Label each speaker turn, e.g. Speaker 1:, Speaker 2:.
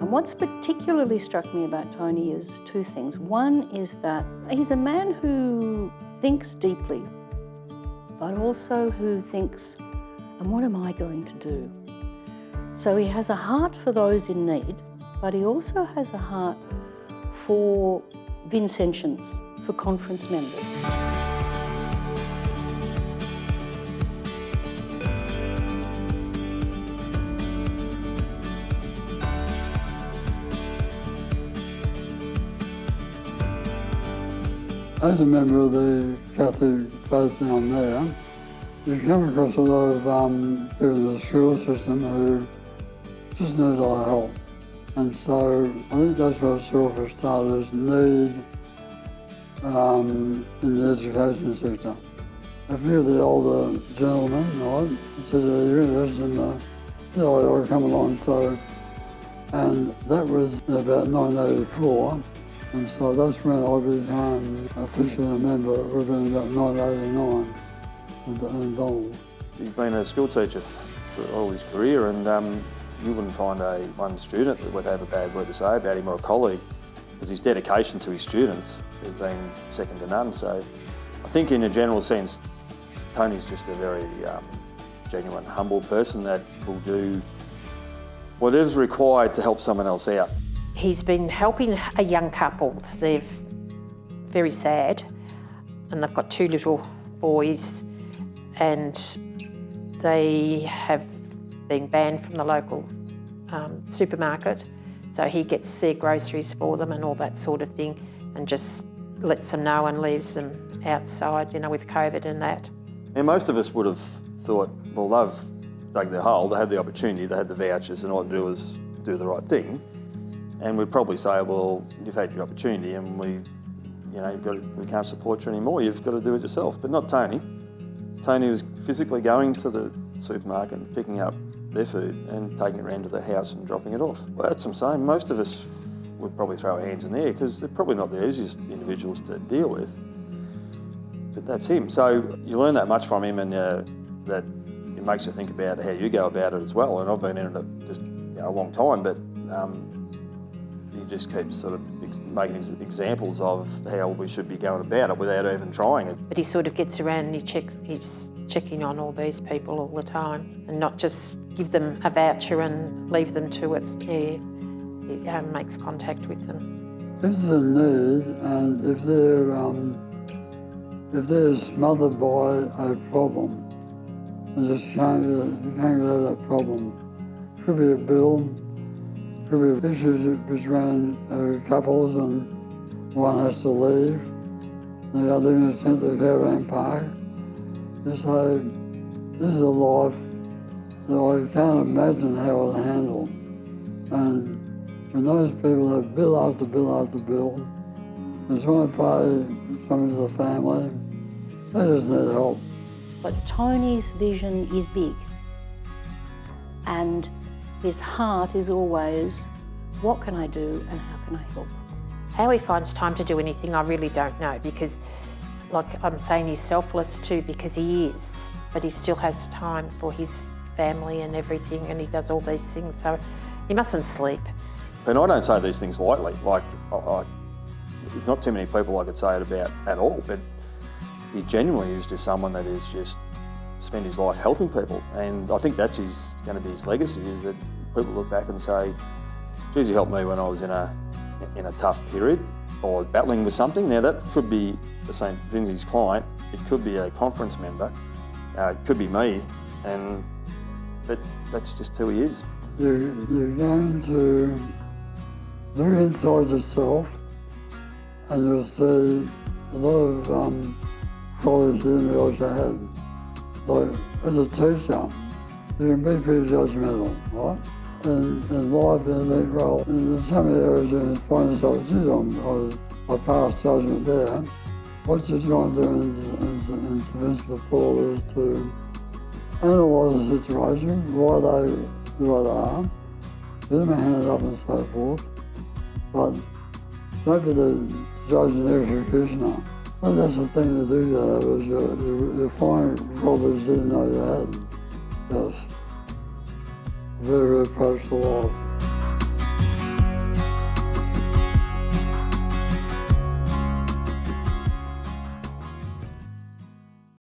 Speaker 1: And what's particularly struck me about Tony is two things. One is that he's a man who thinks deeply, but also who thinks, and what am I going to do? So he has a heart for those in need, but he also has a heart for Vincentians, for conference members.
Speaker 2: As a member of the Catholic faith down there, you come across a lot of people in the school system who just need a lot of help. And so I think that's what I saw for starters, need in the education sector. A few of the older gentlemen, right, said, you're interested in the Tyrell, come along. So, and that was in about 1984. And so that's when I became officially a member. It would have been about 1989 in Donald.
Speaker 3: He's been a school teacher for all his career, and you wouldn't find one student that would have a bad word to say about him or a colleague, because his dedication to his students has been second to none. So I think in a general sense, Tony's just a very genuine, humble person that will do whatever's required to help someone else out.
Speaker 4: He's been helping a young couple. They're very sad, and they've got two little boys, and they have been banned from the local supermarket. So he gets their groceries for them and all that sort of thing, and just lets them know and leaves them outside, you know, with COVID and that.
Speaker 3: And most of us would have thought, well, they've dug their hole, they had the opportunity, they had the vouchers, and all they do is do the right thing. And we'd probably say, well, you've had your opportunity and we can't support you anymore, you've got to do it yourself. But not Tony. Tony was physically going to the supermarket and picking up their food and taking it around to the house and dropping it off. Well, that's what I'm saying. Most of us would probably throw our hands in there because they're probably not the easiest individuals to deal with. But that's him. So you learn that much from him, and that it makes you think about how you go about it as well. And I've been in it just a long time, but he just keeps sort of making examples of how we should be going about it without even trying it.
Speaker 4: But he sort of gets around and he's checking on all these people all the time, and not just give them a voucher and leave them to it. Yeah, he makes contact with them.
Speaker 2: If there's a need, and if they're smothered by a problem, and just can't get out of that problem, could be a bill, could be issues between couples and one has to leave. They are living in a tent at the caravan park. You say, this is a life that I can't imagine how it'll handle. And when those people have bill after bill after bill, they're trying to pay something to the family, they just need help.
Speaker 1: But Tony's vision is big, and his heart is always, what can I do and how can I help?
Speaker 4: How he finds time to do anything, I really don't know, because, like I'm saying, he's selfless too, because he is, but he still has time for his family and everything, and he does all these things, so he mustn't sleep.
Speaker 3: And I don't say these things lightly. Like, there's not too many people I could say it about at all, but he genuinely is just someone that is just spend his life helping people, and I think that's going to be his legacy, is that people look back and say, geez, he helped me when I was in a tough period or battling with something. Now that could be the St. Vincent's client, it could be a conference member, it could be me, but that's just who he is.
Speaker 2: You're going to look inside yourself and you'll see a lot of qualities in me which I had. Like, as a teacher, you can be pretty judgmental, right? In life, you think, well, in some areas you can find yourself, geez, I passed judgment there. What you're trying to do in convince the poor is to analyse the situation, why they the way they are, give them a hand up and so forth, but don't be the judge and executioner. And that's the thing to do there, is you find brothers you didn't know you had. Yes. A very approach to life.